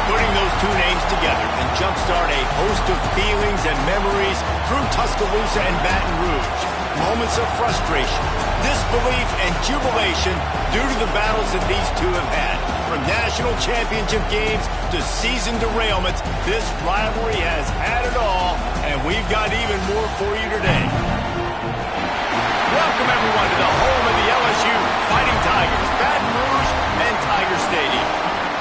Putting those two names together can jumpstart a host of feelings and memories through Tuscaloosa and Baton Rouge. Moments of frustration, disbelief, and jubilation due to the battles that these two have had. From national championship games to season derailments, this rivalry has had it all, and we've got even more for you today. Welcome, everyone, to the home of the LSU Fighting Tigers, Baton Rouge and Tiger Stadium.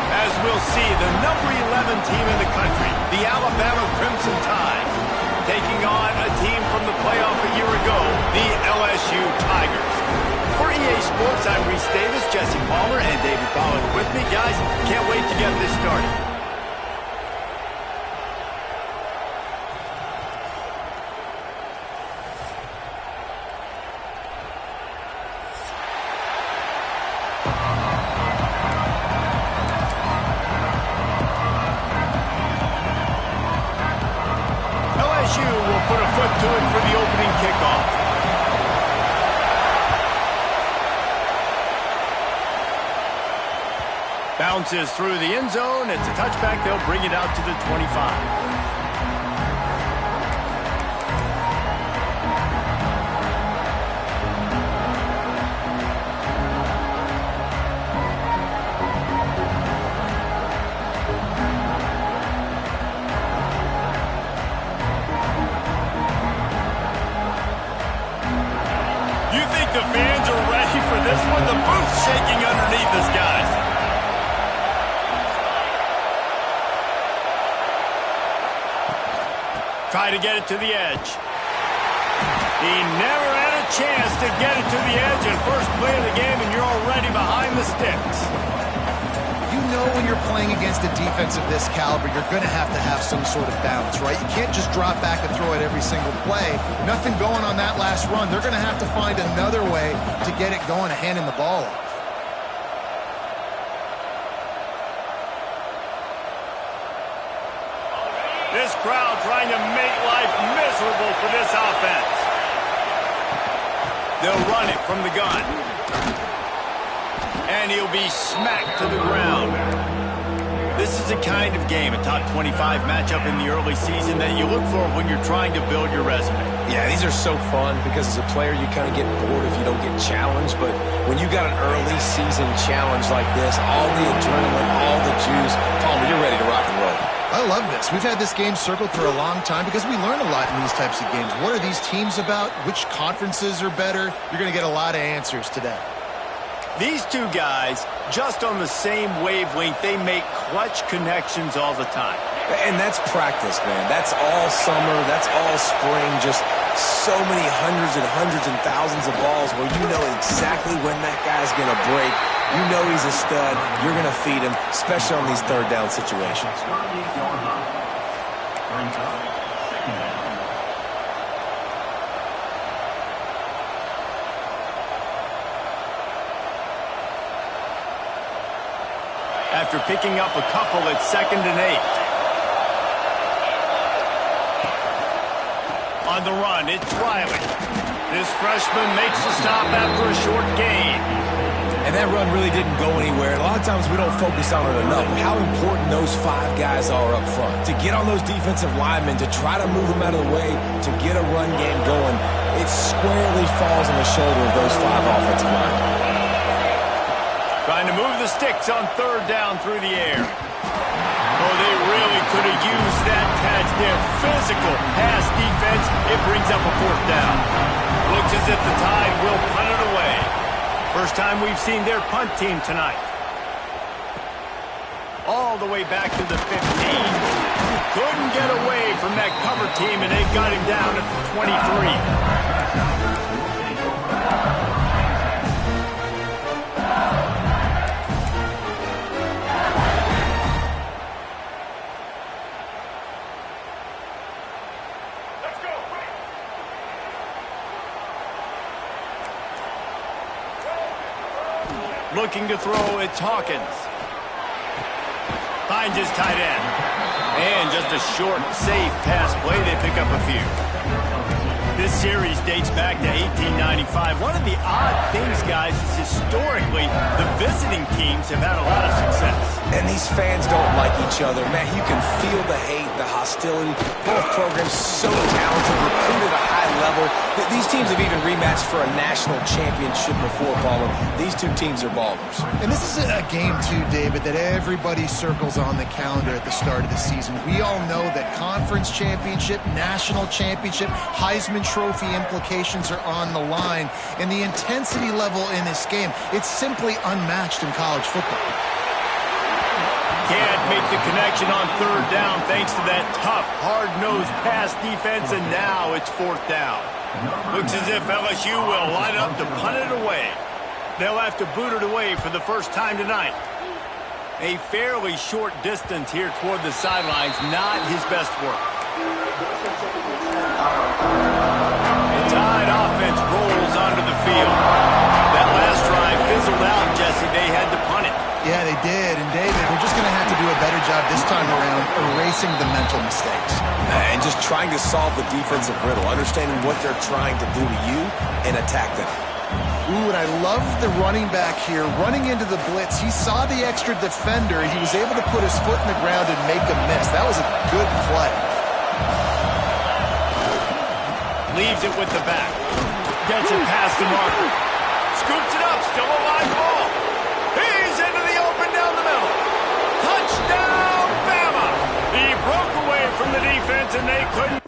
As we'll see, the number 11 team in the country, the Alabama Crimson Tide, taking on a team from the playoff a year ago, the LSU Tigers. For EA Sports, I'm Reese Davis, Jesse Palmer, and David Pollack with me. Guys, can't wait to get this started. Bounces through the end zone. It's a touchback. They'll bring it out to the 25. You think the fans are ready for this one? The booth's shaking underneath us, guys. Try to get it to the edge. He never had a chance to get it to the edge in first play of the game, and you're already behind the sticks. You know when you're playing against a defense of this caliber, you're going to have some sort of balance, right? You can't just drop back and throw it every single play. Nothing going on that last run. They're going to have to find another way to get it going, handing the ball off. This crowd trying to make life miserable for this offense. They'll run it from the gun. And he'll be smacked to the ground. This is the kind of game, a top 25 matchup in the early season, that you look for when you're trying to build your resume. Yeah, these are so fun because as a player you kind of get bored if you don't get challenged. But when you got an early season challenge like this, all the adrenaline, all the juice, Palmer, you're ready to rock and roll. I love this. We've had this game circled for a long time because we learn a lot in these types of games. What are these teams about? Which conferences are better? You're going to get a lot of answers today. These two guys, just on the same wavelength, they make clutch connections all the time. And that's practice, man. That's all summer. That's all spring. Just so many hundreds and thousands of balls where you know exactly when that guy's going to break. You know he's a stud. You're going to feed him, especially on these third down situations. After picking up a couple, it's 2nd and 8. On the run, it's Riley. This freshman makes the stop after a short gain. And that run really didn't go anywhere. A lot of times we don't focus on it enough. How important those 5 guys are up front. To get on those defensive linemen, to try to move them out of the way, to get a run game going, it squarely falls on the shoulder of those 5 offensive linemen. Trying to move the sticks on 3rd down through the air. Oh, they really could have used that catch there. Physical pass defense. It brings up a 4th down. Looks as if the Tide will punt it away. First time we've seen their punt team tonight. All the way back to the 15. Couldn't get away from that cover team, and they got him down at the 23. Looking to throw, it's Hawkins. Finds his tight end. And just a short, safe pass play. They pick up a few. This series dates back to 1895. One of the odd things, guys, is historically the visiting teams have had a lot of success. And these fans don't like each other. Man, you can feel the hate, the hostility. Both programs so talented, recruited at a high level. These teams have even rematched for a national championship before, Palmer. These 2 teams are ballers. And this is a game, too, David, that everybody circles on the calendar at the start of the season. We all know that conference championship, national championship, Heisman Trophy implications are on the line. And the intensity level in this game, it's simply unmatched in college football. Can't make the connection on 3rd down thanks to that tough, hard-nosed pass defense, and now it's 4th down. Looks as if LSU will line up to punt it away. They'll have to boot it away for the first time tonight. A fairly short distance here toward the sidelines, not his best work. The Tide offense rolls onto the field. That last drive fizzled out, Jesse. They had to punt it. Yeah, they did. And, David, they're just going to have to do a better job this time around erasing the mental mistakes. And just trying to solve the defensive riddle, understanding what they're trying to do to you and attack them. Ooh, and I love the running back here. Running into the blitz, he saw the extra defender. He was able to put his foot in the ground and make a miss. That was a good play. Leaves it with the back. Gets it past the marker. Scoops it up. Still a live ball. He's into the open down the middle. Touchdown, Bama! He broke away from the defense, and they couldn't.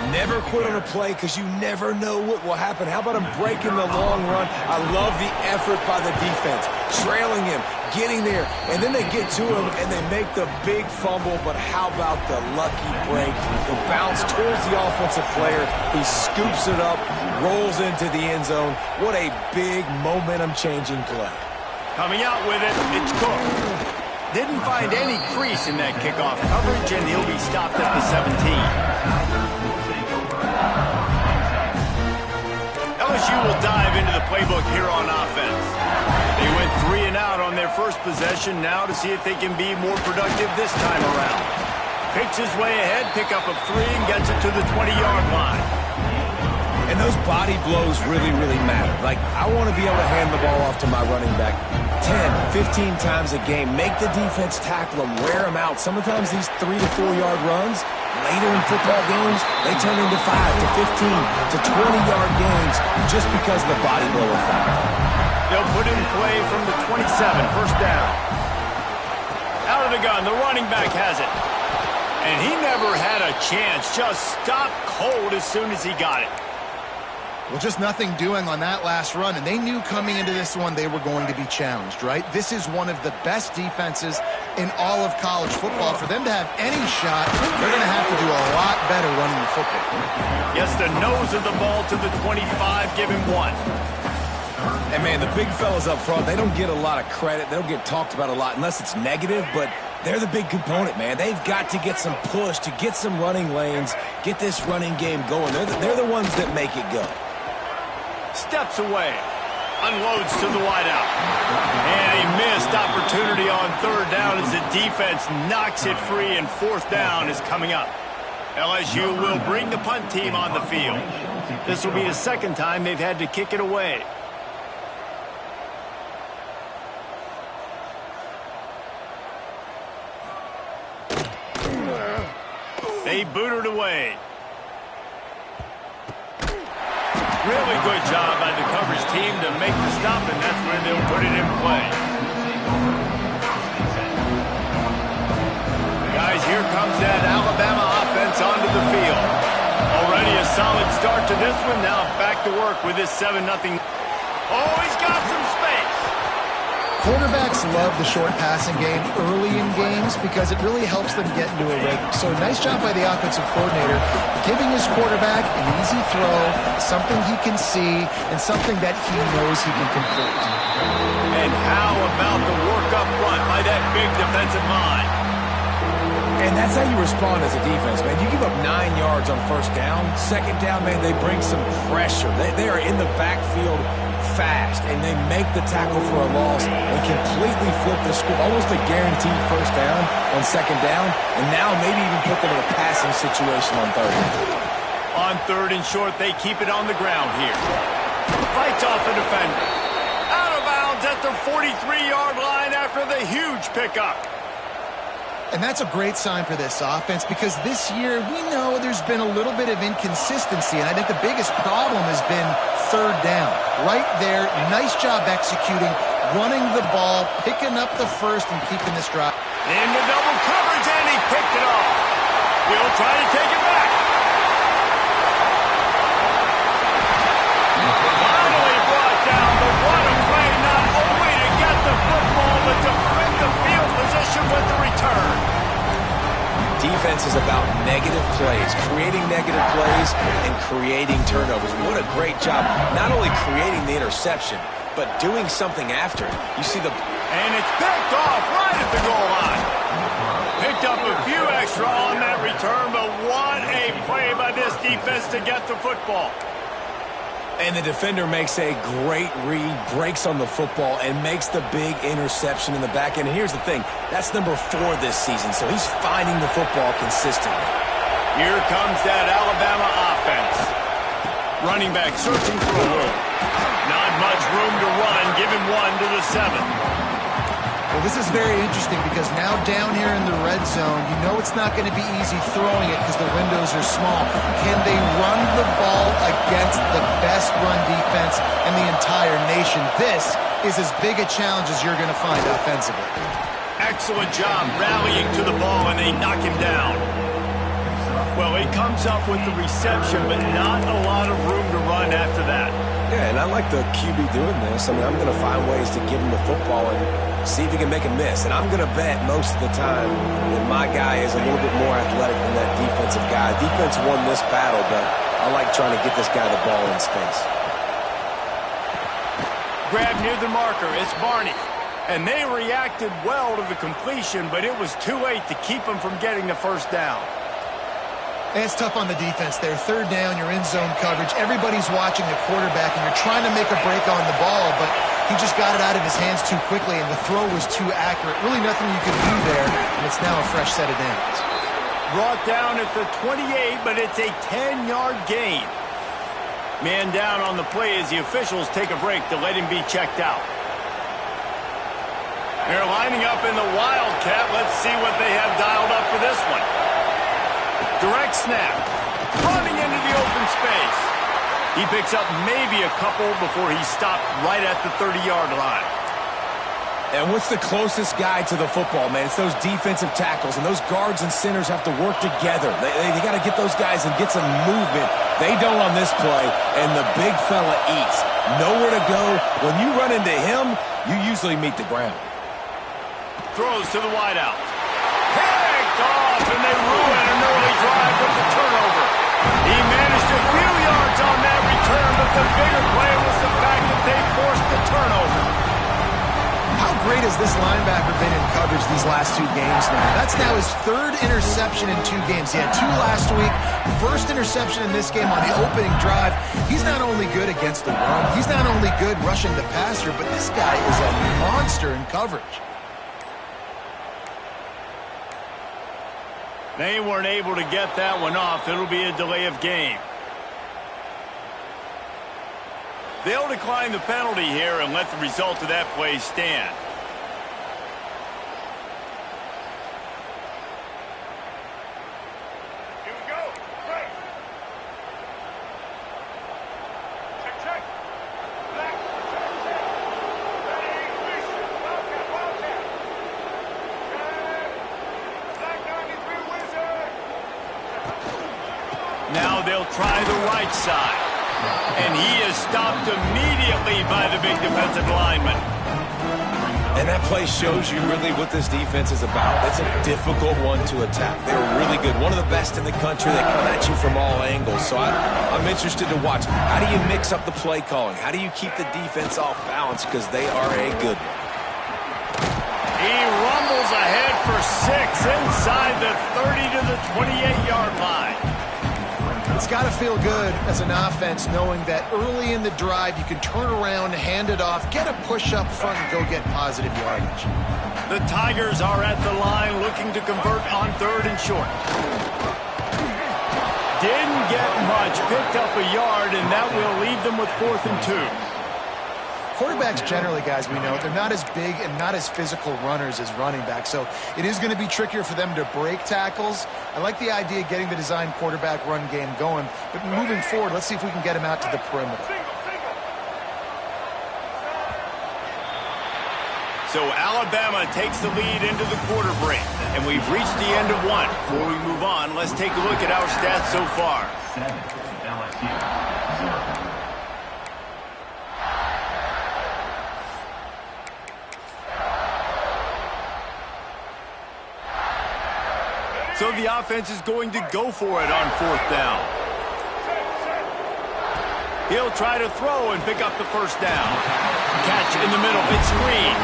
Never quit on a play because you never know what will happen. How about him breaking the long run? I love the effort by the defense. Trailing him, getting there, and then they get to him and they make the big fumble. But how about the lucky break? The bounce towards the offensive player. He scoops it up, rolls into the end zone. What a big momentum-changing play. Coming out with it, it's Cook. Didn't find any crease in that kickoff coverage, and he'll be stopped at the 17. LSU will dive into the playbook here on offense. They went 3 and out on their first possession, now to see if they can be more productive this time around. Picks his way ahead, pick up of 3, and gets it to the 20-yard line. And those body blows really, really matter. Like, I want to be able to hand the ball off to my running back 10, 15 times a game. Make the defense tackle him, wear him out. Sometimes these 3 to 4 yard runs, later in football games, they turn into 5 to 15 to 20-yard gains just because of the body blow effect. They'll put in play from the 27, first down. Out of the gun, the running back has it. And he never had a chance, just stopped cold as soon as he got it. Well, just nothing doing on that last run, and they knew coming into this one they were going to be challenged, right? This is one of the best defenses in all of college football. For them to have any shot, they're going to have to do a lot better running the football. Gets the nose of the ball to the 25, give him 1. And, man, the big fellas up front, they don't get a lot of credit. They don't get talked about a lot unless it's negative, but they're the big component, man. They've got to get some push, to get some running lanes, get this running game going. They're the ones that make it go. Steps away, unloads to the wideout. And a missed opportunity on 3rd down as the defense knocks it free, and 4th down is coming up. LSU will bring the punt team on the field. This will be the 2nd time they've had to kick it away. They boot it away. Really good job by the coverage team to make the stop, and that's where they'll put it in play. Guys, here comes that Alabama offense onto the field. Already a solid start to this one. Now back to work with this 7-0. Oh, he's got some space. Quarterbacks love the short passing game early in games because it really helps them get into a rhythm. So nice job by the offensive coordinator giving his quarterback an easy throw, something he can see, and something that he knows he can complete. And how about the work up front by that big defensive line? And that's how you respond as a defense, man. You give up 9 yards on 1st down. 2nd down, man, they bring some pressure. They are in the backfield fast, and they make the tackle for a loss and completely flip the script. Almost a guaranteed 1st down on 2nd down, and now maybe even put them in a passing situation on 3rd down. On 3rd and short, they keep it on the ground here. Fights off the defender. Out of bounds at the 43-yard line after the huge pickup. And that's a great sign for this offense because this year we know there's been a little bit of inconsistency, and I think the biggest problem has been 3rd down. Right there, nice job executing, running the ball, picking up the 1st, and keeping this drive. Into double coverage, and he picked it off. He'll try to take it back. Finally brought down, but what a play, not only to get the football, but to bring the field position with the return. Defense is about negative plays, creating negative plays and creating turnovers. What a great job, not only creating the interception, but doing something after it. You see the... And it's picked off right at the goal line. Picked up a few extra on that return, but what a play by this defense to get the football. And the defender makes a great read, breaks on the football, and makes the big interception in the back end. And here's the thing, that's number 4 this season, so he's finding the football consistently. Here comes that Alabama offense. Running back searching for a hole. Not much room to run, give him 1 to the 7. Well, this is very interesting because now down here in the red zone, you know it's not going to be easy throwing it because the windows are small. Can they run the ball against the best run defense in the entire nation? This is as big a challenge as you're going to find offensively. Excellent job rallying to the ball, and they knock him down. Well, he comes up with the reception, but not a lot of room to run after that. Yeah, and I like the QB doing this. I mean, I'm going to find ways to give him the football and see if he can make a miss. And I'm going to bet most of the time that my guy is a little bit more athletic than that defensive guy. Defense won this battle, but I like trying to get this guy the ball in space. Grab near the marker. It's Barney. And they reacted well to the completion, but it was too late to keep him from getting the 1st down. And it's tough on the defense there. 3rd down, you're in zone coverage. Everybody's watching the quarterback, and you're trying to make a break on the ball, but he just got it out of his hands too quickly, and the throw was too accurate. Really nothing you could do there, and it's now a fresh set of downs. Brought down at the 28, but it's a 10-yard gain. Man down on the play as the officials take a break to let him be checked out. They're lining up in the Wildcat. Let's see what they have dialed up for this one. Direct snap. Running into the open space. He picks up maybe a couple before he's stopped right at the 30-yard line. And what's the closest guy to the football, man? It's those defensive tackles, and those guards and centers have to work together. They got to get those guys and get some movement. They don't on this play, and the big fella eats. Nowhere to go. When you run into him, you usually meet the ground. Throws to the wideout. Picked off, and they ruin an early drive with the turnover. He managed a few yards on that return, but the bigger play was the fact that they forced the turnover. How great has this linebacker been in coverage these last 2 games now? That's now his 3rd interception in 2 games. He had 2 last week. First interception in this game on the opening drive. He's not only good against the run, he's not only good rushing the passer, but this guy is a monster in coverage. They weren't able to get that one off. It'll be a delay of game. They'll decline the penalty here and let the result of that play stand. Here we go. Break. Check. Black. Ready. Wildcat. Black 93 Wizard. Now they'll try the right side. And he is stopped immediately by the big defensive lineman. And that play shows you really what this defense is about. It's a difficult one to attack. They're really good. One of the best in the country. They come at you from all angles. So I'm interested to watch. How do you mix up the play calling? How do you keep the defense off balance? Because they are a good one. He rumbles ahead for 6 inside the 30 to the 28-yard line. It's got to feel good as an offense knowing that early in the drive you can turn around, hand it off, get a push up front, and go get positive yardage. The Tigers are at the line looking to convert on 3rd and short. Didn't get much, picked up a yard, and that will leave them with 4th and 2. Quarterbacks generally, guys, we know, they're not as big and not as physical runners as running backs, so it is going to be trickier for them to break tackles. I like the idea of getting the design quarterback run game going, but moving forward, let's see if we can get him out to the perimeter. So Alabama takes the lead into the quarter break, and we've reached the end of one. Before we move on, let's take a look at our stats so far. 7, LSU, 0. So the offense is going to go for it on 4th down. He'll try to throw and pick up the first down. Catch in the middle. It's screen.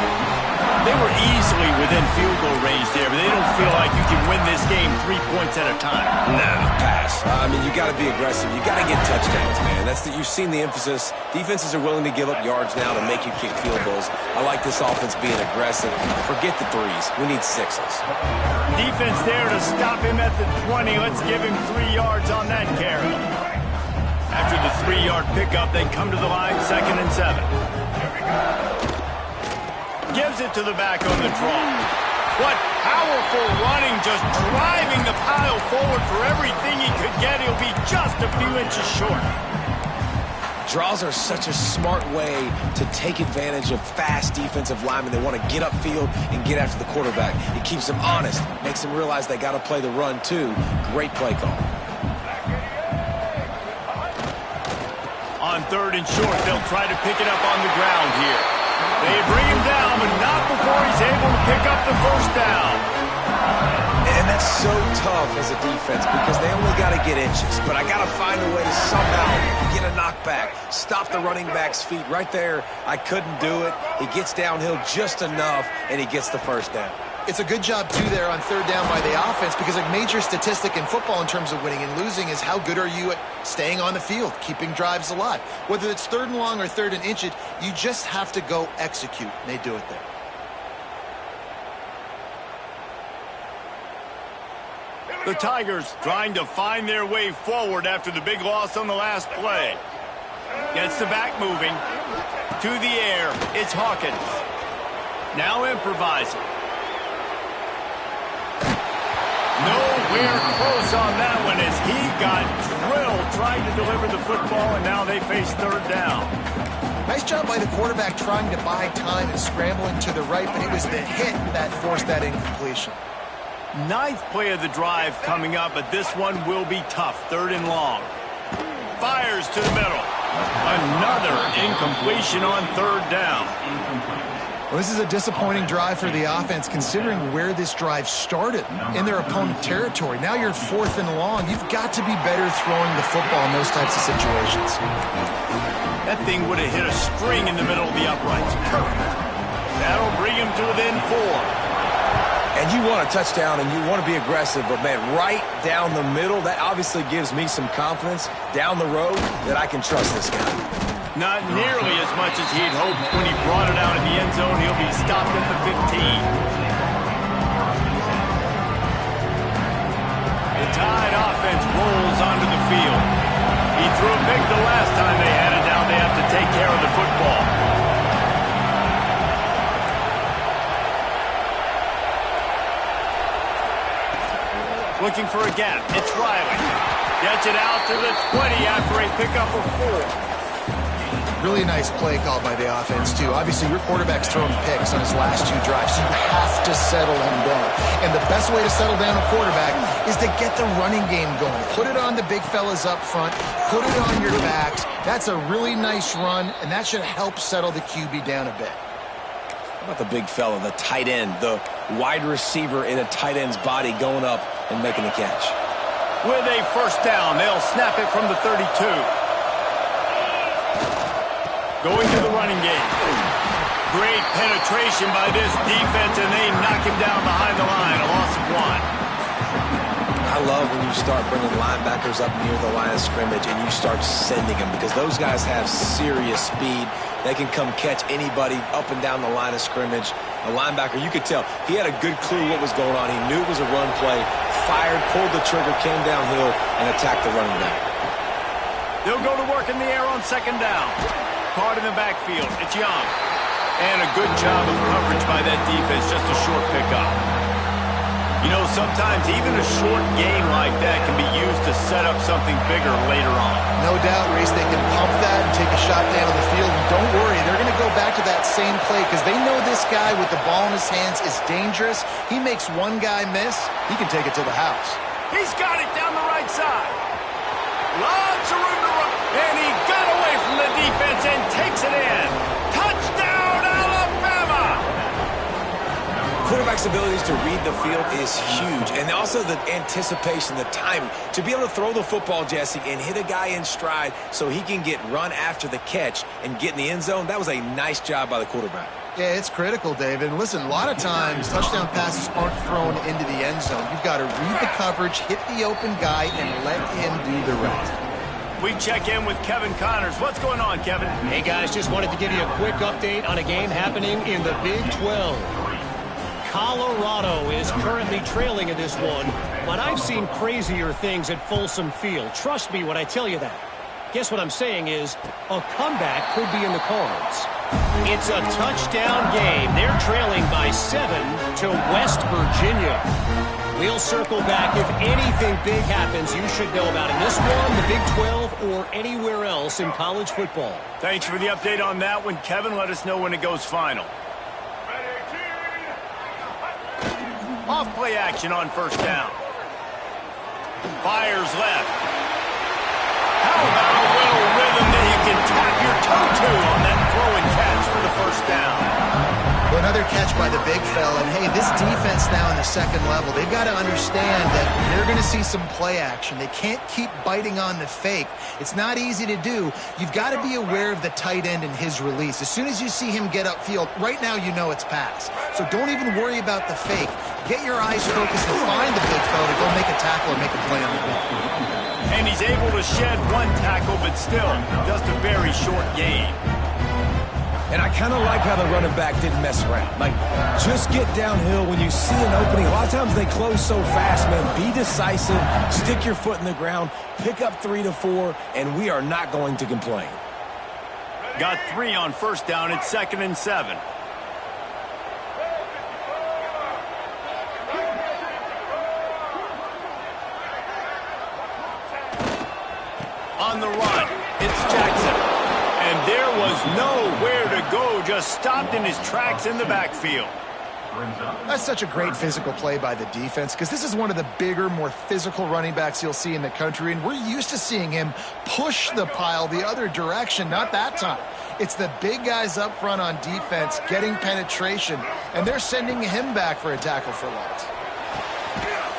They were easily within field goal range there, but they don't feel like you can win this game 3 points at a time. No, pass. I mean, you got to be aggressive. You got to get touchdowns, man. You've seen the emphasis. Defenses are willing to give up yards now to make you kick field goals. I like this offense being aggressive. Forget the 3s. We need 6s. Defense there to stop him at the 20. Let's give him 3 yards on that carry. After the 3-yard pickup, they come to the line, 2nd and 7. Gives it to the back on the draw. What powerful running, just driving the pile forward for everything he could get. He'll be just a few inches short. Draws are such a smart way to take advantage of fast defensive linemen. They want to get upfield and get after the quarterback. It keeps them honest, makes them realize they got to play the run too. Great play call. On 3rd and short, they'll try to pick it up on the ground here. They bring him down, but not before he's able to pick up the first down. And that's so tough as a defense because they only got to get inches. But I got to find a way to somehow get a knockback, stop the running back's feet. Right there, I couldn't do it. He gets downhill just enough, and he gets the first down. It's a good job, too, there on 3rd down by the offense because a major statistic in football in terms of winning and losing is how good are you at staying on the field, keeping drives alive. Whether it's 3rd and long or 3rd and inches, you just have to go execute, and they do it there. The Tigers trying to find their way forward after the big loss on the last play. Gets the back moving. To the air, it's Hawkins. Now improvising. Nowhere close on that one as he got drilled trying to deliver the football, and now they face 3rd down. Nice job by the quarterback trying to buy time and scrambling to the right, but it was the hit that forced that incompletion. Ninth play of the drive coming up, but this one will be tough. 3rd and long. Fires to the middle. Another incompletion on 3rd down. Well, this is a disappointing drive for the offense, considering where this drive started in their opponent territory. Now you're 4th and long. You've got to be better throwing the football in those types of situations. That thing would have hit a string in the middle of the uprights. Perfect. That'll bring him to within 4. And you want a touchdown and you want to be aggressive, but, man, right down the middle, that obviously gives me some confidence down the road that I can trust this guy. Not nearly as much as he'd hoped when he brought it out in the end zone. He'll be stopped at the 15. The Tide offense rolls onto the field. He threw a pick the last time they had it. Now they have to take care of the football. Looking for a gap. It's Riley. Gets it out to the 20 after a pickup of 4. Really nice play call by the offense, too. Obviously, your quarterback's throwing picks on his last 2 drives, so you have to settle him down. And the best way to settle down a quarterback is to get the running game going. Put it on the big fellas up front. Put it on your backs. That's a really nice run, and that should help settle the QB down a bit. How about the big fella, the tight end, the wide receiver in a tight end's body going up and making the catch? With a 1st down, they'll snap it from the 32. Going to the running game. Great penetration by this defense, and they knock him down behind the line. A loss of 1. I love when you start bringing linebackers up near the line of scrimmage and you start sending them, because those guys have serious speed. They can come catch anybody up and down the line of scrimmage. A linebacker, you could tell, he had a good clue what was going on. He knew it was a run play, fired, pulled the trigger, came downhill, and attacked the running back. They'll go to work in the air on 2nd down. Caught in the backfield. It's Young. And a good job of coverage by that defense. Just a short pickup. You know, sometimes even a short gain like that can be used to set up something bigger later on. No doubt, Reese, they can pump that and take a shot down the field. And don't worry, they're going to go back to that same play because they know this guy with the ball in his hands is dangerous. He makes one guy miss, he can take it to the house. He's got it down the right side. Lots of room to run. And he got away from the defense and takes it in. Touchdown, Alabama! Quarterback's abilities to read the field is huge. And also the anticipation, the timing. To be able to throw the football, Jesse, and hit a guy in stride so he can get run after the catch and get in the end zone, that was a nice job by the quarterback. Yeah, it's critical, David. And listen, a lot of times touchdown passes aren't thrown into the end zone. You've got to read the coverage, hit the open guy, and let him do the rest. We check in with Kevin Connors. What's going on, Kevin? Hey, guys, just wanted to give you a quick update on a game happening in the Big 12. Colorado is currently trailing in this one, but I've seen crazier things at Folsom Field. Trust me when I tell you that. Guess what I'm saying is a comeback could be in the cards. It's a touchdown game. They're trailing by 7 to West Virginia. We'll circle back. If anything big happens, you should know about in this one, the Big 12, or anywhere else in college football. Thanks for the update on that one, Kevin. Let us know when it goes final. Off play action on 1st down. Fires left. How about a little rhythm that you can tap your toe to on that throw and catch for the 1st down? Well, another catch by the big fella. And, hey, this defense now in the 2nd level, they've got to understand that they're going to see some play action. They can't keep biting on the fake. It's not easy to do. You've got to be aware of the tight end and his release. As soon as you see him get upfield, right now you know it's pass. So don't even worry about the fake. Get your eyes focused and find the big fella to go make a tackle or make a play on the ball. And he's able to shed one tackle, but still just a very short game. And I kind of like how the running back didn't mess around. Like, just get downhill when you see an opening. A lot of times they close so fast, man. Be decisive, stick your foot in the ground, pick up 3 to 4, and we are not going to complain. Got 3 on 1st down. It's 2nd and 7. On the run, it's Jackson. And there was nowhere to go, just stopped in his tracks in the backfield. That's such a great physical play by the defense because this is one of the bigger, more physical running backs you'll see in the country, and we're used to seeing him push the pile the other direction. Not that time. It's the big guys up front on defense getting penetration, and they're sending him back for a tackle for loss.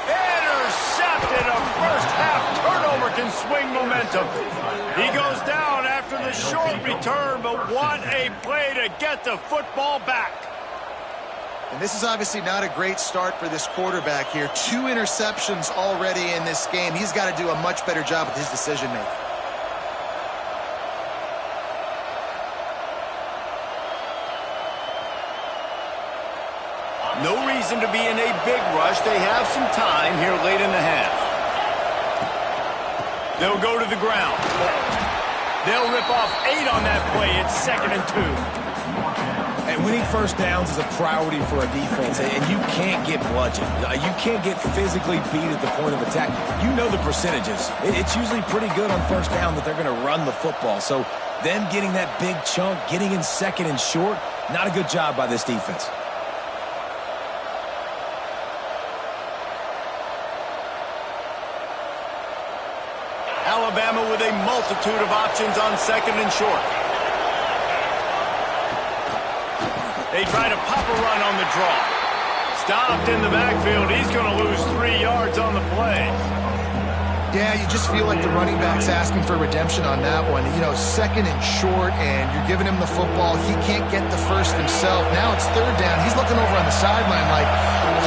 Intercepted. A first-half turnover can swing momentum. He goes down after the short return, but what a play to get the football back. And this is obviously not a great start for this quarterback here. 2 interceptions already in this game. He's got to do a much better job with his decision-making. No reason to be in a big rush. They have some time here late in the half. They'll go to the ground. They'll rip off 8 on that play. It's 2nd and 2. And winning first downs is a priority for a defense, and you can't get bludgeoned. You can't get physically beat at the point of attack. You know the percentages. It's usually pretty good on first down that they're going to run the football. So them getting that big chunk, getting in 2nd and short, not a good job by this defense. Alabama with a multitude of options on 2nd and short. They try to pop a run on the draw. Stopped in the backfield. He's going to lose 3 yards on the play. Yeah, you just feel like the running back's asking for redemption on that one. You know, 2nd and short, and you're giving him the football. He can't get the first himself. Now it's 3rd down. He's looking over on the sideline like,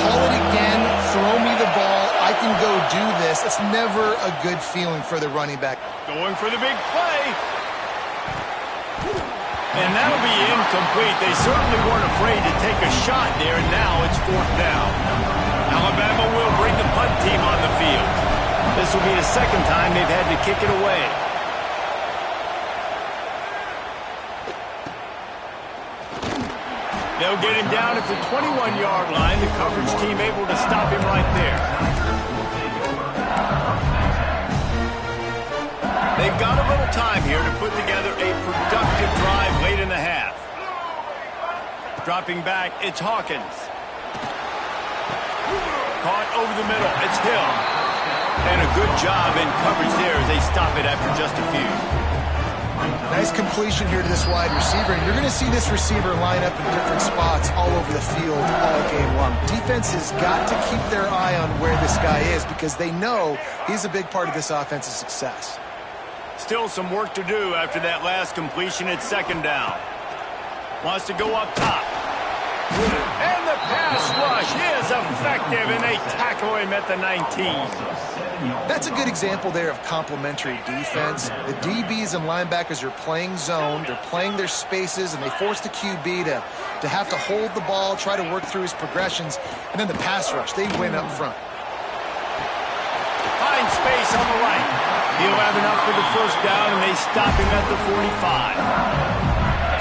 call it again, throw me the ball, I can go do this. It's never a good feeling for the running back. Going for the big play. And that'll be incomplete. They certainly weren't afraid to take a shot there, and now it's 4th down. Alabama will bring the punt team on the field. This will be the 2nd time they've had to kick it away. They'll get him down at the 21-yard line. The coverage team able to stop him right there. They've got a little time here to put together a productive drive late in the half. Dropping back, it's Hawkins. Caught over the middle, it's Hill. And a good job in coverage there as they stop it after just a few. Nice completion here to this wide receiver, and you're going to see this receiver line up in different spots all over the field all game long. Defense has got to keep their eye on where this guy is because they know he's a big part of this offense's success. Still some work to do after that last completion at 2nd down. Wants to go up top. And the pass rush is effective, and they tackle him at the 19. That's a good example there of complementary defense. The DBs and linebackers are playing zone. They're playing their spaces, and they force the QB to have to hold the ball, try to work through his progressions. And then the pass rush, they win up front. Find space on the right. He'll have enough for the 1st down, and they stop him at the 45.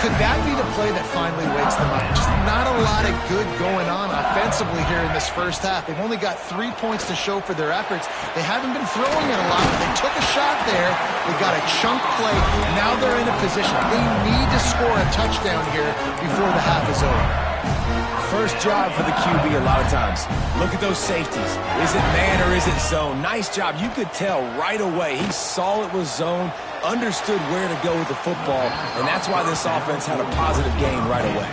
Could that be the play that finally wakes them up? Just not a lot of good going on offensively here in this first half. They've only got 3 points to show for their efforts. They haven't been throwing it a lot, but they took a shot there. They got a chunk play. Now they're in a position. They need to score a touchdown here before the half is over. First job for the QB a lot of times. Look at those safeties. Is it man or is it zone? Nice job. You could tell right away. He saw it was zone, understood where to go with the football, and that's why this offense had a positive gain right away.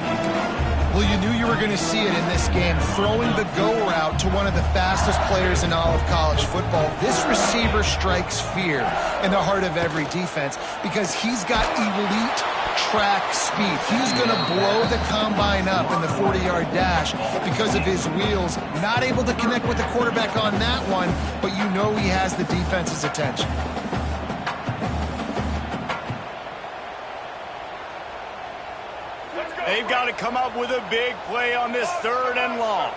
Well, you knew you were going to see it in this game, throwing the go route to one of the fastest players in all of college football. This receiver strikes fear in the heart of every defense because he's got elite track speed. He's going to blow the combine up in the 40-yard dash because of his wheels. Not able to connect with the quarterback on that one, but you know he has the defense's attention. They've got to come up with a big play on this 3rd and long.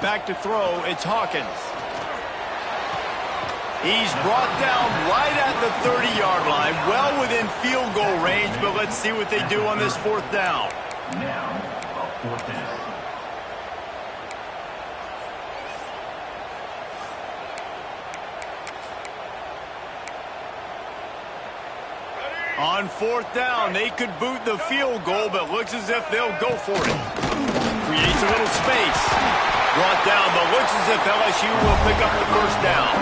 Back to throw, it's Hawkins. He's brought down right at the 30-yard line, well within field goal range, but let's see what they do on this 4th down. Now, a 4th down. On fourth down, they could boot the field goal, but looks as if they'll go for it. Creates a little space. Brought down, but looks as if LSU will pick up the first down.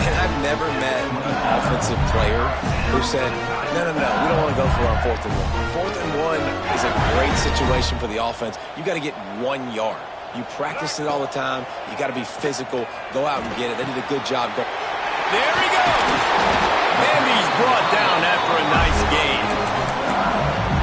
And I've never met an offensive player who said, no, we don't want to go for it on 4th and 1. 4th and 1 is a great situation for the offense. You got to get 1 yard. You practice it all the time. You got to be physical. Go out and get it. They did a good job. There he goes. And he's brought down after a nice gain.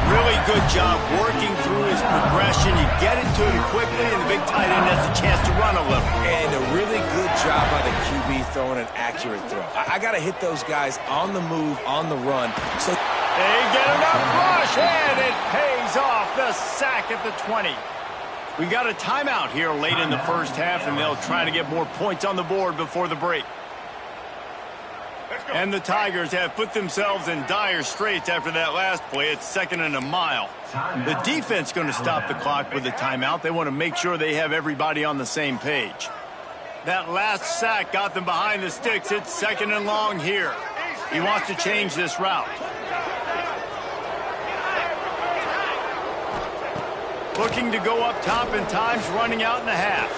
Really good job working through his progression. You get it to him quickly, and the big tight end has a chance to run a little. And a really good job by the QB throwing an accurate throw. I got to hit those guys on the move, on the run. So they get enough rush, and it pays off. The sack at the 20. We got a timeout here late in the first half, and they'll try to get more points on the board before the break. And the Tigers have put themselves in dire straits after that last play. It's 2nd and a mile. The defense going to stop the clock with a timeout. They want to make sure they have everybody on the same page. That last sack got them behind the sticks. It's 2nd and long here. He wants to change this route. Looking to go up top, and time's running out in the half.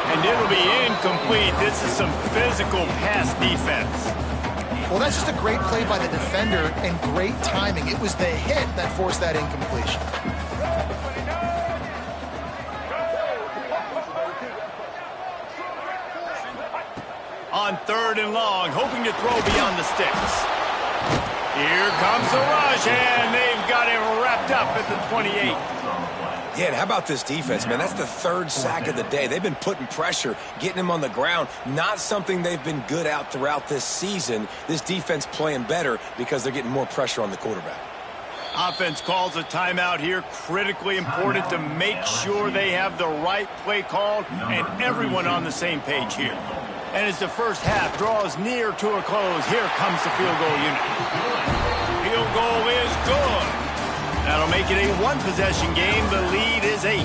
And it'll be incomplete. This is some physical pass defense. Well, that's just a great play by the defender and great timing. It was the hit that forced that incompletion. On 3rd and long, hoping to throw beyond the sticks. Here comes the rush, and they've got him wrapped up at the 28. Yeah, and how about this defense, man? That's the 3rd sack of the day. They've been putting pressure, getting him on the ground. Not something they've been good at throughout this season. This defense playing better because they're getting more pressure on the quarterback. Offense calls a timeout here. Critically important to make sure they have the right play called and everyone on the same page here. And as the first half draws near to a close, here comes the field goal unit. Field goal is good. That'll make it a one-possession game. The lead is 8.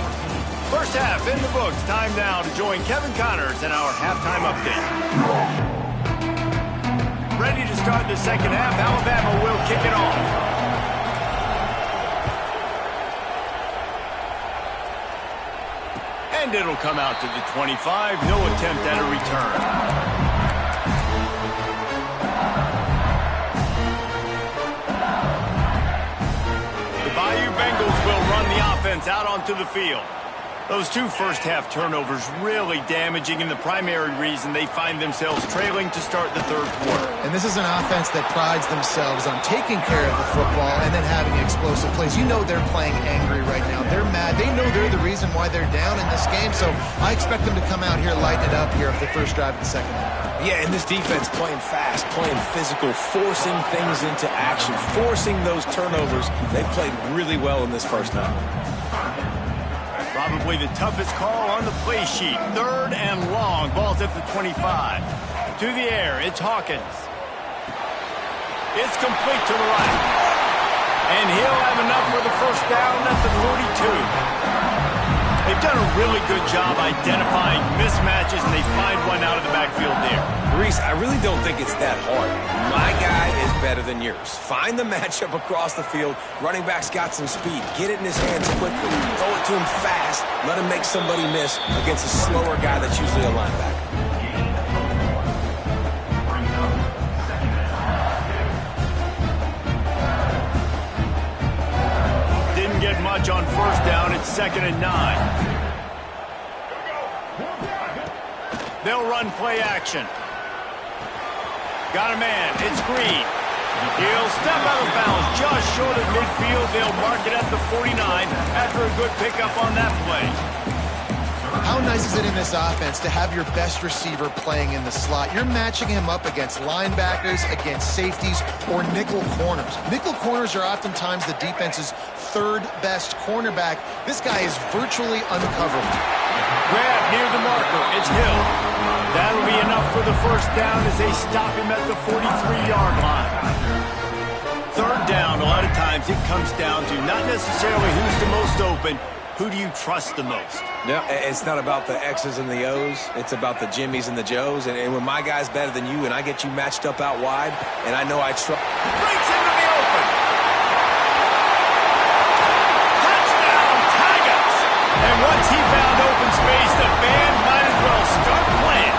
First half in the books. Time now to join Kevin Connors in our halftime update. Ready to start the second half. Alabama will kick it off. And it'll come out to the 25. No attempt at a return. Bengals will run the offense out onto the field. Those 2 first-half turnovers really damaging, and the primary reason they find themselves trailing to start the 3rd quarter. And this is an offense that prides themselves on taking care of the football and then having explosive plays. You know they're playing angry right now. They're mad. They know they're the reason why they're down in this game, so I expect them to come out here, lighten it up here for the first drive of the second half. Yeah, and this defense playing fast, playing physical, forcing things into action, forcing those turnovers. They played really well in this first half. Probably the toughest call on the play sheet. 3rd and long. Ball's at the 25. To the air, it's Hawkins. It's complete to the right. And he'll have enough for the first down at the 42. They've done a really good job identifying mismatches, and they find one out of the backfield there. Reese, I really don't think it's that hard. My guy is better than yours. Find the matchup across the field. Running back's got some speed. Get it in his hands quickly. Throw it to him fast. Let him make somebody miss against a slower guy that's usually a linebacker. Get much on first down. It's 2nd and 9. They'll run play action. Got a man. It's Green. He'll step out of bounds just short of midfield. They'll mark it at the 49 after a good pickup on that play. How nice is it in this offense to have your best receiver playing in the slot? You're matching him up against linebackers, against safeties, or nickel corners. Nickel corners are oftentimes the defense's 3rd best cornerback. This guy is virtually uncoverable. Grab near the marker. It's Hill. That'll be enough for the first down as they stop him at the 43-yard line. 3rd down, a lot of times it comes down to not necessarily who's the most open, Who do you trust the most? No, it's not about the X's and the O's. It's about the Jimmys and the Joes. And when my guy's better than you and I get you matched up out wide, and I know I trust... Breaks into the open. Touchdown, Tigers! And once he found open space, the band might as well start playing.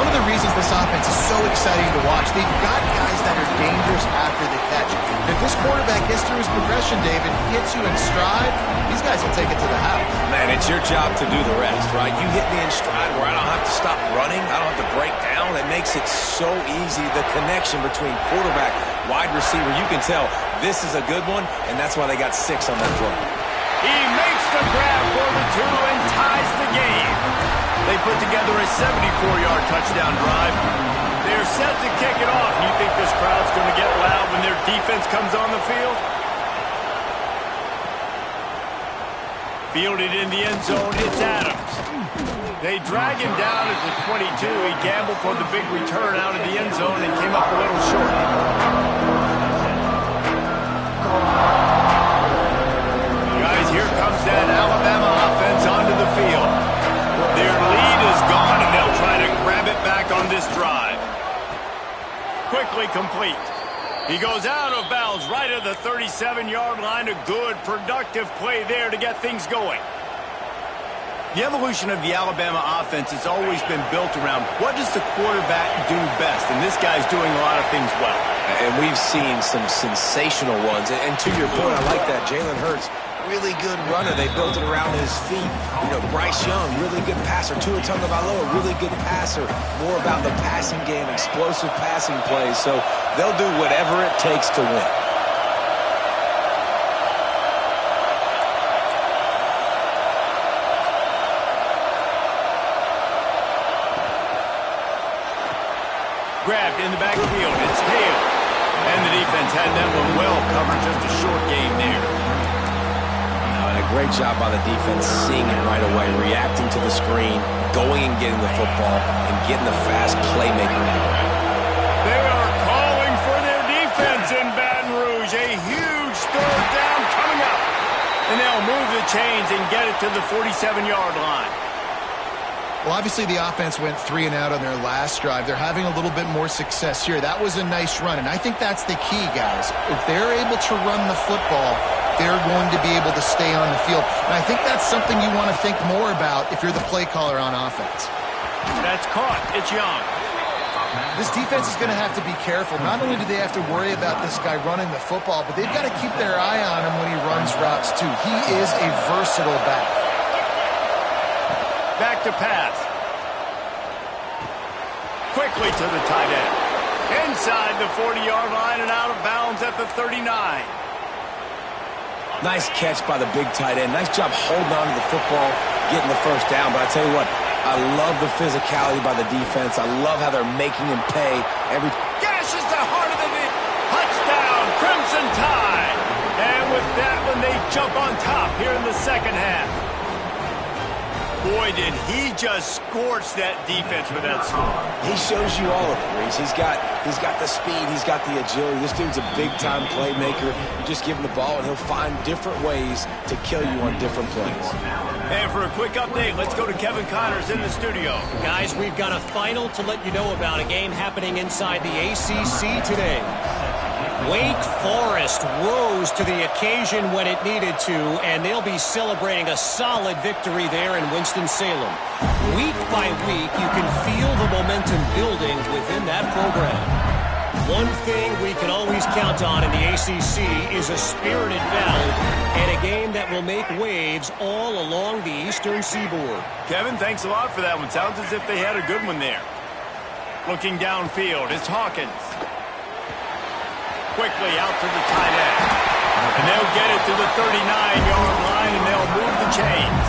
One of the reasons this offense is so exciting to watch, they've got guys that are dangerous after the catch. If this quarterback gets through his progression, David, hits you in stride, these guys will take it to the house. Man, it's your job to do the rest, right? You hit me in stride where I don't have to stop running. I don't have to break down. It makes it so easy. The connection between quarterback, wide receiver, you can tell this is a good one, and that's why they got 6 on that play. He makes the grab for the 2 and ties the game. They put together a 74-yard touchdown drive. They're set to kick it off. You think this crowd's going to get loud when their defense comes on the field? Fielded in the end zone, it's Adams. They drag him down at the 22. He gambled for the big return out of the end zone and came up a little short. Guys, here comes that Alabama offense onto the field. Their lead is gone, and they'll try to grab it back on this drive. Quickly complete. He goes out of bounds right at the 37-yard line. A good, productive play there to get things going. The evolution of the Alabama offense has always been built around what does the quarterback do best, and this guy's doing a lot of things well. And we've seen some sensational ones. And to your point, I like that. Jalen Hurts, really good runner. They built it around his feet. You know, Bryce Young, really good passer. Tua Tagovailoa, really good passer. More about the passing game, explosive passing plays. So they'll do whatever it takes to win. Grabbed in the backfield. It's Hale. And the defense had that one well covered. Just a short game there. And a great job by the defense seeing it right away, reacting to the screen, going and getting the football, and getting the fast playmaker in the ground. They are calling for their defense in Baton Rouge. A huge third down coming up. And they'll move the chains and get it to the 47-yard line. Well, obviously the offense went 3 and out on their last drive. They're having a little bit more success here. That was a nice run, and I think that's the key, guys. If they're able to run the football, they're going to be able to stay on the field. And I think that's something you want to think more about if you're the play caller on offense. That's caught. It's Young. This defense is going to have to be careful. Not only do they have to worry about this guy running the football, but they've got to keep their eye on him when he runs routes, too. He is a versatile back. Back to pass. Quickly to the tight end. Inside the 40-yard line and out of bounds at the 39. Nice catch by the big tight end. Nice job holding on to the football, getting the first down. But I tell you what, I love the physicality by the defense. I love how they're making him pay every... Gashes the heart of the touchdown, Crimson Tide. And with that one, they jump on top here in the second half. Boy, did he just scorch that defense with that score. He shows you all of it, Reese. He's got the speed. He's got the agility. This dude's a big-time playmaker. You just give him the ball, and he'll find different ways to kill you on different plays. And for a quick update, let's go to Kevin Connors in the studio. Guys, we've got a final to let you know about, a game happening inside the ACC today. Wake Forest rose to the occasion when it needed to, and they'll be celebrating a solid victory there in Winston-Salem. Week by week, you can feel the momentum building within that program. One thing we can always count on in the ACC is a spirited battle and a game that will make waves all along the Eastern Seaboard. Kevin, thanks a lot for that one. Sounds as if they had a good one there. Looking downfield, it's Hawkins. Quickly out to the tight end. And they'll get it to the 39-yard line, and they'll move the chains.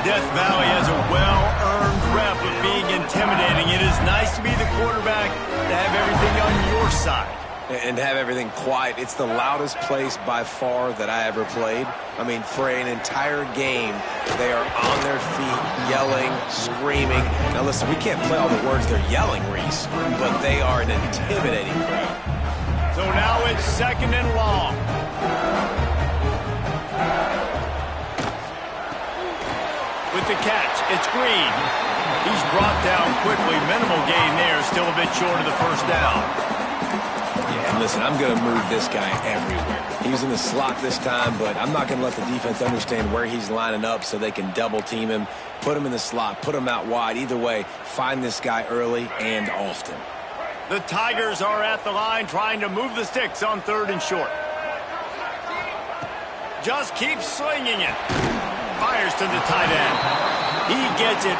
Death Valley has a well-earned rep of being intimidating. It is nice to be the quarterback, to have everything on your side. And to have everything quiet. It's the loudest place by far that I ever played. I mean, for an entire game, they are on their feet, yelling, screaming. Now, listen, we can't play all the words they're yelling, Reese, but they are an intimidating crowd. So now it's second and long. with the catch. It's Green. He's brought down quickly. Minimal gain there. Still a bit short of the first down. Yeah, and listen, I'm going to move this guy everywhere. He's in the slot this time, but I'm not going to let the defense understand where he's lining up so they can double team him, put him in the slot, put him out wide. Either way, find this guy early and often. The Tigers are at the line trying to move the sticks on 3rd and short. Just keeps slinging it. Fires to the tight end. He gets it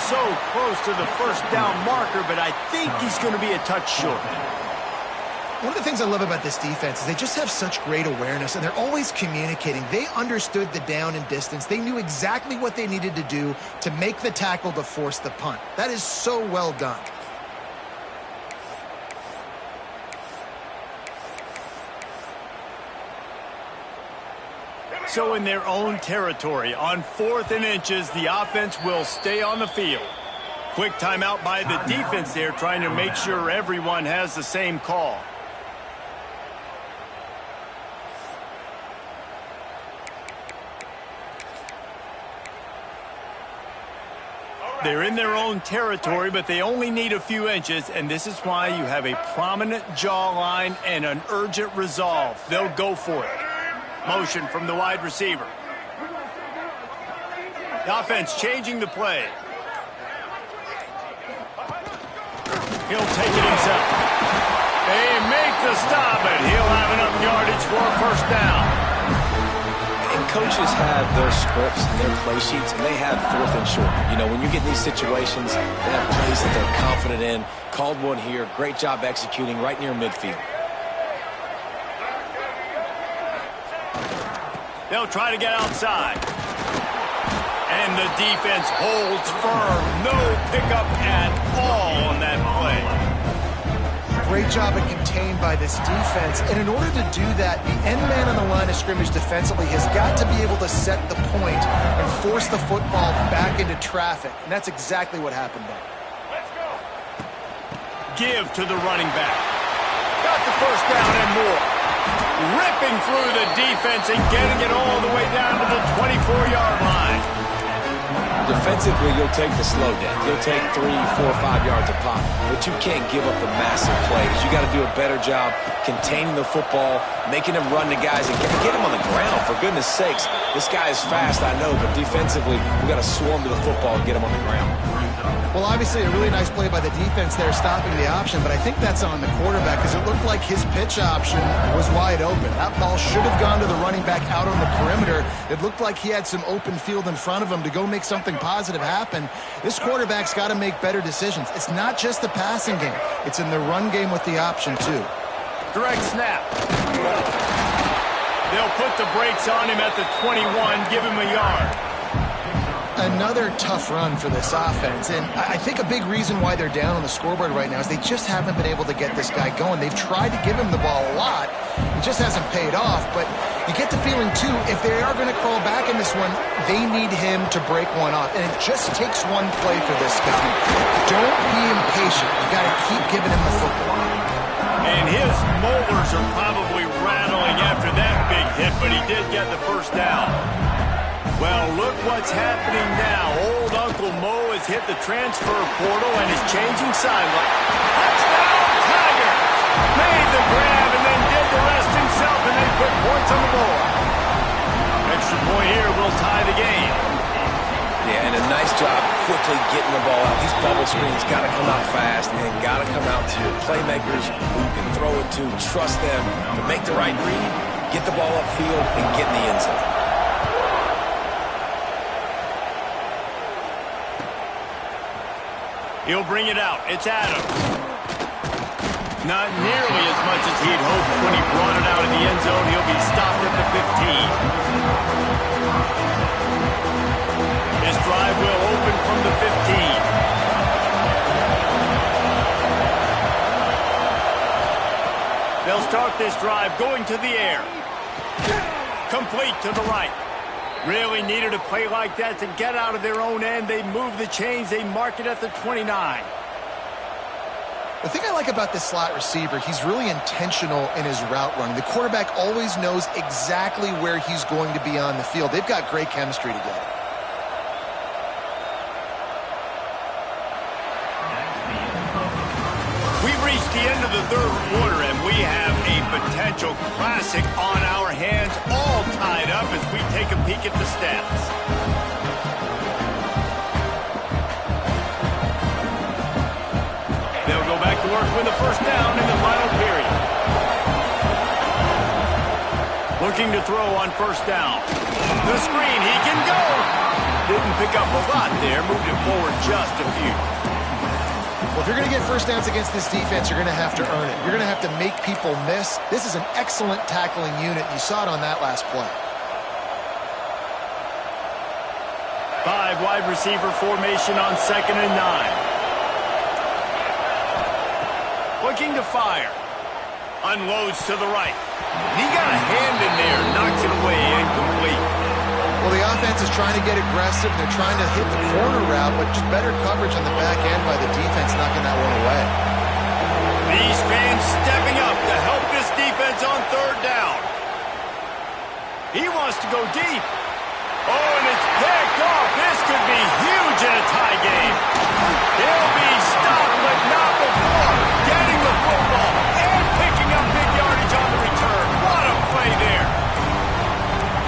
so close to the first down marker, but I think he's going to be a touch short. One of the things I love about this defense is they just have such great awareness, and they're always communicating. They understood the down and distance. They knew exactly what they needed to do to make the tackle to force the punt. That is so well done. So in their own territory, on 4th and inches, the offense will stay on the field. Quick timeout by the defense there, trying to make sure everyone has the same call. They're in their own territory, but they only need a few inches, and this is why you have a prominent jawline and an urgent resolve. They'll go for it. Motion from the wide receiver. The offense changing the play. He'll take it himself. They make the stop, but he'll have enough yardage for a first down. And coaches have their scripts and their play sheets, and they have 4th and short. You know, when you get in these situations, they have plays that they're confident in. Called one here. Great job executing right near midfield. They'll try to get outside. And the defense holds firm. No pickup at all on that play. Great job of contained by this defense. And in order to do that, the end man on the line of scrimmage defensively has got to be able to set the point and force the football back into traffic. And that's exactly what happened there. Give to the running back. Got the first down and more. Ripping through the defense and getting it all the way down to the 24-yard line. Defensively, you'll take the slow down. You'll take 3, 4, 5 yards a pop, but you can't give up the massive plays. You got to do a better job containing the football, making them run to guys, and get them on the ground. For goodness sakes, this guy is fast, I know, but defensively, we got to swarm to the football and get him on the ground. Well, obviously, a really nice play by the defense there, stopping the option, but I think that's on the quarterback because it looked like his pitch option was wide open. That ball should have gone to the running back out on the perimeter. It looked like he had some open field in front of him to go make something positive happen. This quarterback's got to make better decisions. It's not just the passing game. It's in the run game with the option, too. Direct snap. They'll put the brakes on him at the 21, give him a yard. Another tough run for this offense, and I think a big reason why they're down on the scoreboard right now is they just haven't been able to get this guy going. They've tried to give him the ball a lot. It just hasn't paid off, but you get the feeling, too, if they are going to crawl back in this one, they need him to break one off, and it just takes one play for this guy. Don't be impatient. You got to keep giving him the football. And his molars are probably rattling after that big hit, but he did get the first down. Well, look what's happening now. Old Uncle Mo has hit the transfer portal and is changing sideline. Touchdown, Tiger! Made the grab and then did the rest himself, and they put points on the board. Extra point here will tie the game. Yeah, and a nice job quickly getting the ball out. These bubble screens got to come out fast and got to come out to your playmakers who you can throw it to. Trust them to make the right read, get the ball upfield, and get in the end zone. He'll bring it out. It's Adams. Not nearly as much as he'd hoped when he brought it out of the end zone. He'll be stopped at the 15. His drive will open from the 15. They'll start this drive going to the air. Complete to the right. Really needed a play like that to get out of their own end. They move the chains. They mark it at the 29. The thing I like about this slot receiver, he's really intentional in his route running. The quarterback always knows exactly where he's going to be on the field. They've got great chemistry together. we have a potential classic on our hands, all tied up as we take a peek at the stats. They'll go back to work with the first down in the final period. Looking to throw on first down. The screen, he can go. Didn't pick up a lot there, moved it forward just a few. Well, if you're going to get first downs against this defense, you're going to have to earn it. You're going to have to make people miss. This is an excellent tackling unit. You saw it on that last play. 5 wide receiver formation on 2nd and 9. Looking to fire. Unloads to the right. He got a hand in there, knocks it away, incomplete. Well, the offense is trying to get aggressive. They're trying to hit the corner route, but just better coverage on the back end by the defense, knocking that one away. These fans stepping up to help this defense on 3rd down. He wants to go deep. Oh, and it's picked off. This could be huge in a tie game. He'll be stopped, but not before getting the football and picking up big yardage on the return. What a play there.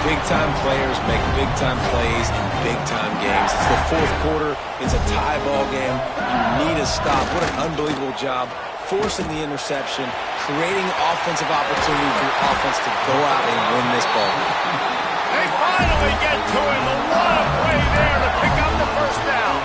Big-time players make big-time plays in big-time games. It's the 4th quarter. It's a tie ball game. You need a stop. What an unbelievable job forcing the interception, creating offensive opportunity for your offense to go out and win this ball game. They finally get to him. What a play there to pick up the first down.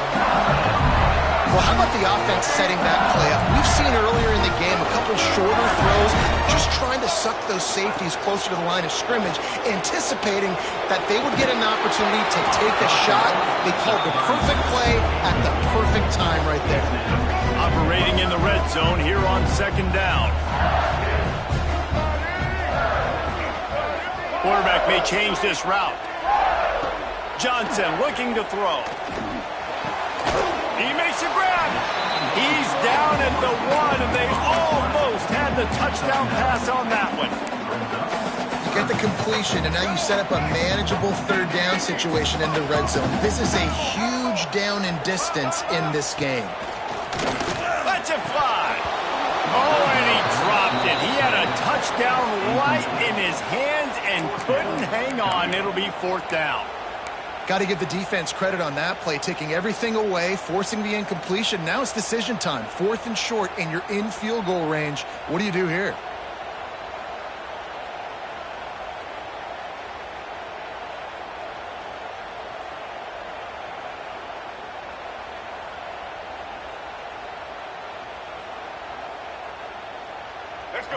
Well, how about the offense setting that play up? We've seen earlier in the game a couple shorter throws, just trying to suck those safeties closer to the line of scrimmage, anticipating that they would get an opportunity to take a shot. They called the perfect play at the perfect time right there. Operating in the red zone here on 2nd down. Quarterback may change this route. Johnson looking to throw. He makes a grab. He's down at the 1, and they almost had the touchdown pass on that one. You get the completion, and now you set up a manageable 3rd down situation in the red zone. This is a huge down in distance in this game. Let's it fly. Oh, and he dropped it. He had a touchdown right in his hands and couldn't hang on. It'll be 4th down. Got to give the defense credit on that play, taking everything away, forcing the incompletion. Now it's decision time. 4th and short, and you're in field goal range. What do you do here?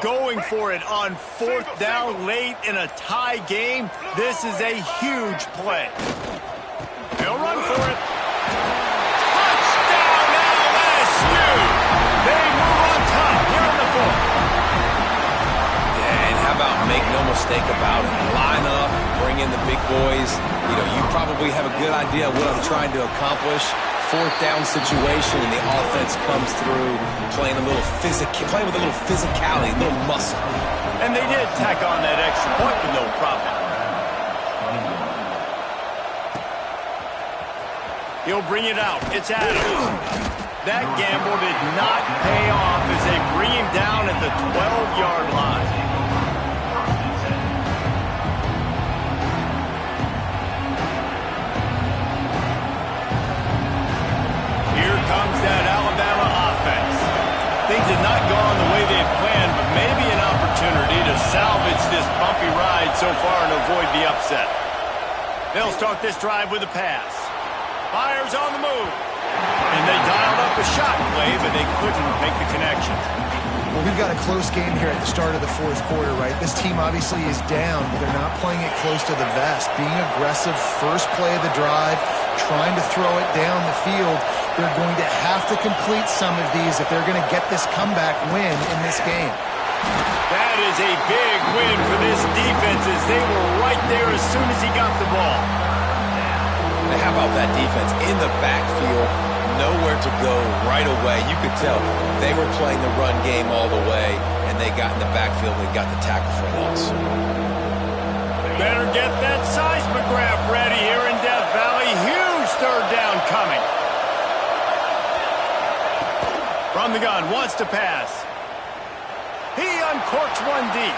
Going for it on 4th down late in a tie game. This is a huge play. They'll run for it. Touchdown LSU! They move on top here in the 4th. Yeah, and how about make no mistake about it? Line up, bring in the big boys. You know, you probably have a good idea of what I'm trying to accomplish. 4th down situation, and the offense comes through playing with a little physicality, a little muscle. And they did tack on that extra point with no problem. He'll bring it out. It's Adams. That gamble did not pay off as they bring him down at the 12-yard line. Here comes that Alabama offense. Things have not gone the way they had planned, but maybe an opportunity to salvage this bumpy ride so far and avoid the upset. They'll start this drive with a pass. Fires on the move. And they dialed up a shot play, but they couldn't make the connection. Well, we've got a close game here at the start of the 4th quarter, right? This team obviously is down, but they're not playing it close to the vest. Being aggressive, first play of the drive, trying to throw it down the field. They're going to have to complete some of these if they're going to get this comeback win in this game. That is a big win for this defense as they were right there as soon as he got the ball. And how about that defense in the backfield, nowhere to go right away. You could tell they were playing the run game all the way, and they got in the backfield and got the tackle for loss. Better get that seismograph ready here in Death Valley. Huge 3rd down coming. From the gun, wants to pass. He uncorks one deep.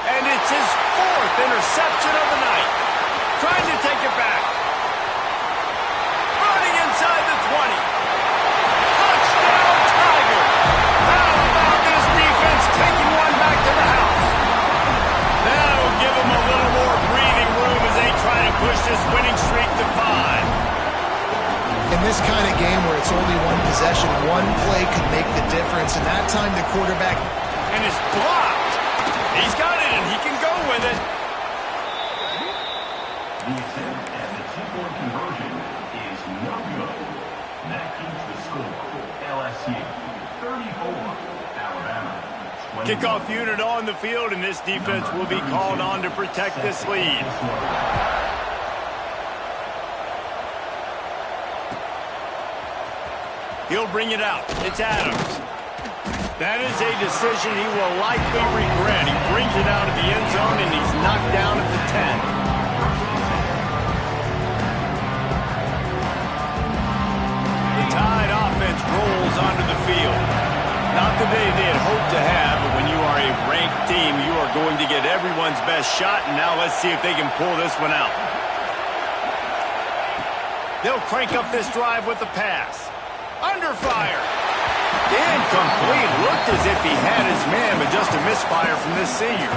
And it's his 4th interception of the night. Trying to take it back. Running inside the 20. Touchdown, Tiger. How about this defense taking one back to the house? That'll give them a little more breathing room as they try to push this winning streak to 5. In this kind of game where it's only one possession, one play could make the difference. And that time the quarterback... And it's blocked. He's got it, and he can go with it. The attempt at the 2-point conversion is no good. That keeps the score. LSU 34, Alabama 20. Kickoff unit on the field, and this defense will be called on to protect this lead. He'll bring it out. It's Adams. That is a decision he will likely regret. He brings it out of the end zone, and he's knocked down at the 10. The Tide offense rolls onto the field. Not the day they had hoped to have, but when you are a ranked team, you are going to get everyone's best shot, and now let's see if they can pull this one out. They'll crank up this drive with the pass. Under fire. Incomplete. Looked as if he had his man, but just a misfire from this senior.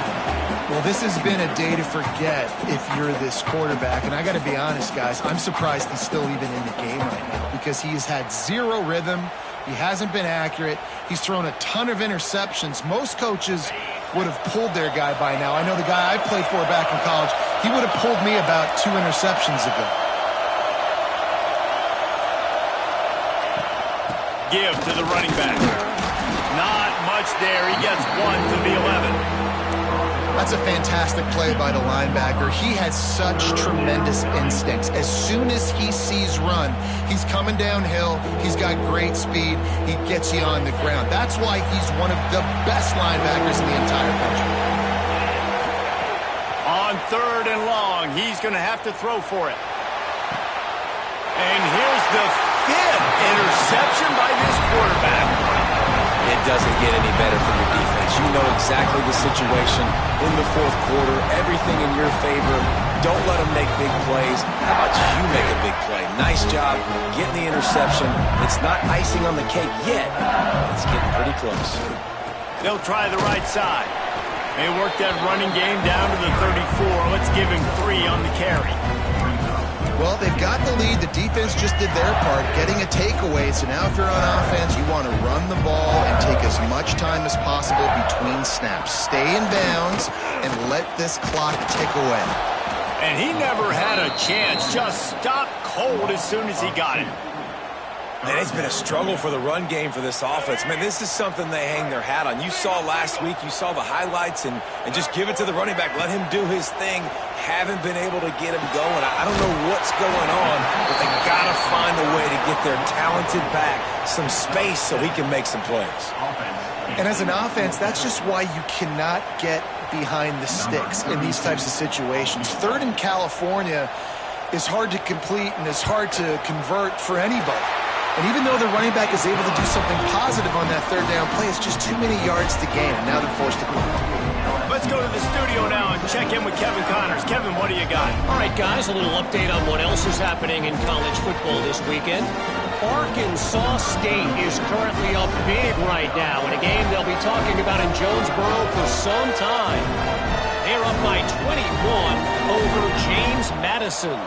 Well, this has been a day to forget if you're this quarterback. And I got to be honest, guys, I'm surprised he's still even in the game right now because he has had zero rhythm. He hasn't been accurate. He's thrown a ton of interceptions. Most coaches would have pulled their guy by now. I know the guy I played for back in college, he would have pulled me about 2 interceptions ago. Give to the running back. Not much there. He gets 1 to the 11. That's a fantastic play by the linebacker. He has such tremendous instincts. As soon as he sees run, he's coming downhill. He's got great speed. He gets you on the ground. That's why he's one of the best linebackers in the entire country. On 3rd and long, he's going to have to throw for it. And here's the 5th interception by this quarterback. It doesn't get any better for your defense. You know exactly the situation in the 4th quarter. Everything in your favor. Don't let them make big plays. How about you make a big play? Nice job getting the interception. It's not icing on the cake yet. It's getting pretty close. They'll try the right side. They work that running game down to the 34. Let's give him 3 on the carry. Well, they've got the lead. The defense just did their part, getting a takeaway. So now if you're on offense, you want to run the ball and take as much time as possible between snaps. Stay in bounds and let this clock tick away. And he never had a chance. Just stopped cold as soon as he got it. Man, it's been a struggle for the run game for this offense. Man, this is something they hang their hat on. You saw last week, you saw the highlights, and just give it to the running back. Let him do his thing. Haven't been able to get him going. I don't know what's going on, but they got to find a way to get their talented back some space so he can make some plays. And as an offense, that's just why you cannot get behind the sticks in these types of situations. 3rd in California is hard to complete and is hard to convert for anybody. And even though the running back is able to do something positive on that 3rd down play, it's just too many yards to gain, and now they're forced to move. Let's go to the studio now and check in with Kevin Connors. Kevin, what do you got? All right, guys, a little update on what else is happening in college football this weekend. Arkansas State is currently up big right now in a game they'll be talking about in Jonesboro for some time. They're up by 21 over James Madison.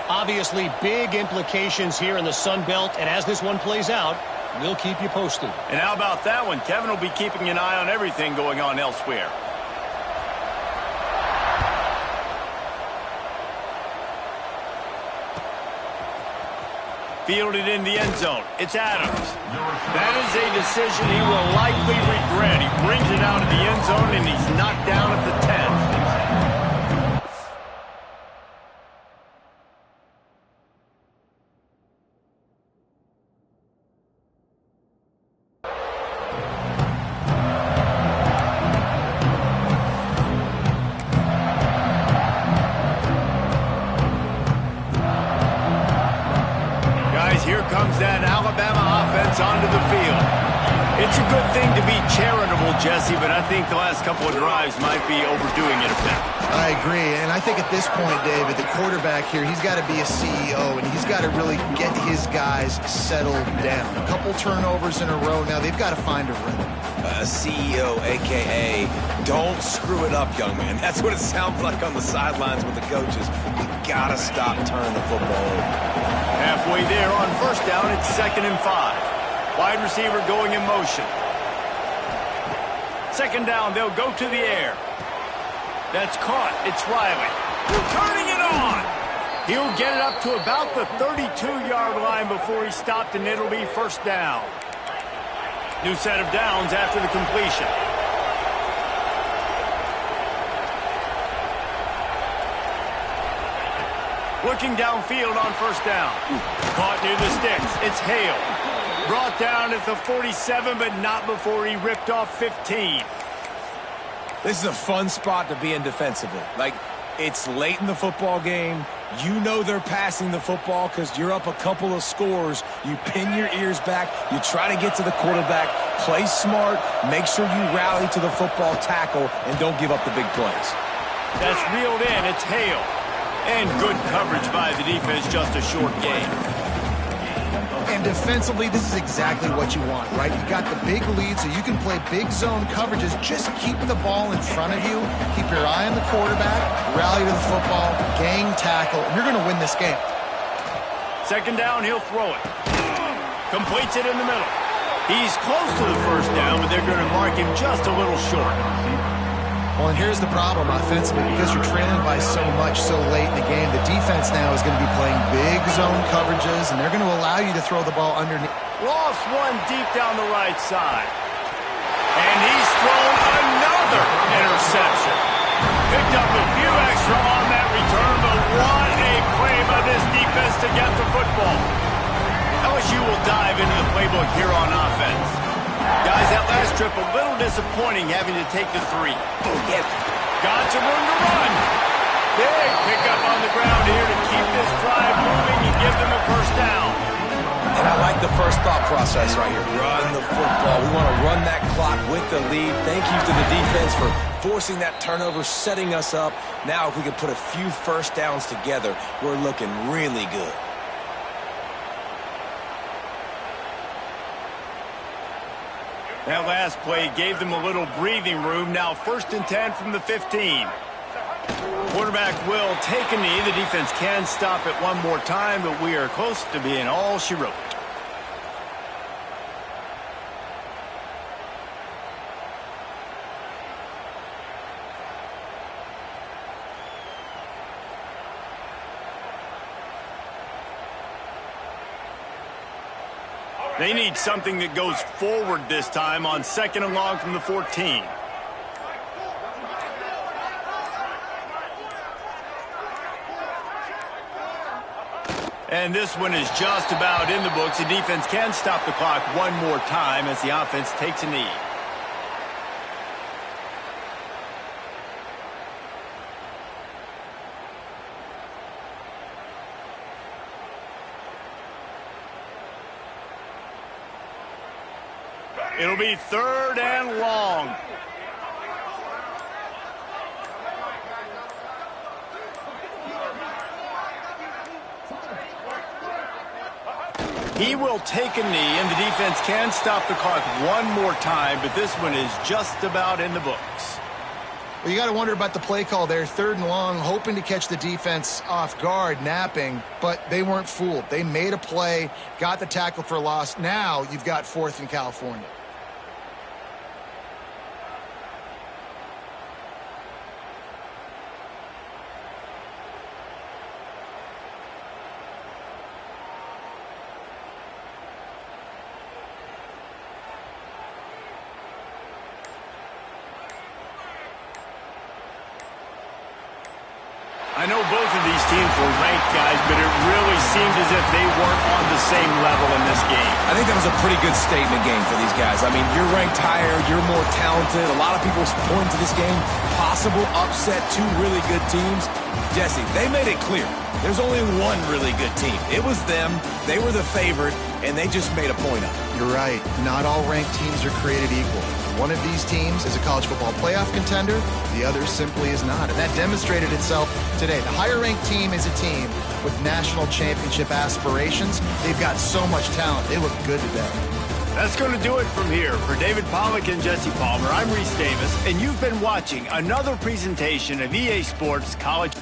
Obviously, big implications here in the Sun Belt, and as this one plays out, we'll keep you posted. And how about that one? Kevin will be keeping an eye on everything going on elsewhere. Fielded in the end zone. It's Adams. That is a decision he will likely regret. He brings it out of the end zone, and he's knocked down at the 10. Here comes that Alabama offense onto the field. It's a good thing to be charitable Jesse, but I think the last couple of drives might be overdoing it a bit. I agree, and I think at this point, David, the quarterback here, he's got to be a CEO, and he's got to really get his guys settled down. A couple turnovers in a row now. They've got to find a rhythm. A CEO, a.k.a. don't screw it up, young man. That's what it sounds like on the sidelines with the coaches. You got to stop turning the football over. Halfway there on first down, it's 2nd and 5. Wide receiver going in motion. 2nd down, they'll go to the air. That's caught. It's Riley. Turning it on. He'll get it up to about the 32-yard line before he stopped, and it'll be 1st down. New set of downs after the completion. Looking downfield on 1st down. Caught near the sticks. It's Hale. Brought down at the 47, but not before he ripped off 15. This is a fun spot to be in defensively. Like, it's late in the football game. You know they're passing the football because you're up a couple of scores. You pin your ears back. You try to get to the quarterback. Play smart. Make sure you rally to the football tackle and don't give up the big plays. That's reeled in. It's Hale. And good coverage by the defense, just a short game. And defensively, this is exactly what you want, right? You got the big lead, so you can play big zone coverages. Just keep the ball in front of you. Keep your eye on the quarterback. Rally to the football. Gang tackle. And you're going to win this game. 2nd down, he'll throw it. Completes it in the middle. He's close to the 1st down, but they're going to mark him just a little short. Well, and here's the problem offensively. Because you're trailing by so much so late in the game, the defense now is going to be playing big zone coverages, and they're going to allow you to throw the ball underneath. Lost one deep down the right side. And he's thrown another interception. Picked up a few extra on that return, but what a play by this defense to get the football. LSU will dive into the playbook here on offense. Guys, that last trip, a little disappointing having to take the 3. Got some room to run. Big pickup on the ground here to keep this drive moving and give them a 1st down. And I like the first thought process right here. Run the football. We want to run that clock with the lead. Thank you to the defense for forcing that turnover, setting us up. Now, if we can put a few 1st downs together, we're looking really good. That last play gave them a little breathing room. Now 1st and 10 from the 15. Quarterback will take a knee. The defense can stop it one more time, but we are close to being all she wrote. They need something that goes forward this time on 2nd and long from the 14. And this one is just about in the books. The defense can stop the clock one more time as the offense takes a knee. It'll be 3rd and long. He will take a knee, and the defense can stop the clock one more time, but this one is just about in the books. Well, you got to wonder about the play call there. 3rd and long, hoping to catch the defense off guard, napping, but they weren't fooled. They made a play, got the tackle for a loss. Now you've got 4th in California. I know both of these teams were ranked, guys, but it really seemed as if they weren't on the same level in this game. I think that was a pretty good statement game for these guys. I mean, you're ranked higher, you're more talented. A lot of people point to this game, possible upset, 2 really good teams. Jesse, they made it clear. There's only one really good team. It was them. They were the favorite, and they just made a point of it. You're right. Not all ranked teams are created equal. One of these teams is a college football playoff contender. The other simply is not. And that demonstrated itself today. The higher-ranked team is a team with national championship aspirations. They've got so much talent. They look good today. That's going to do it from here. For David Pollack and Jesse Palmer, I'm Reese Davis, and you've been watching another presentation of EA Sports College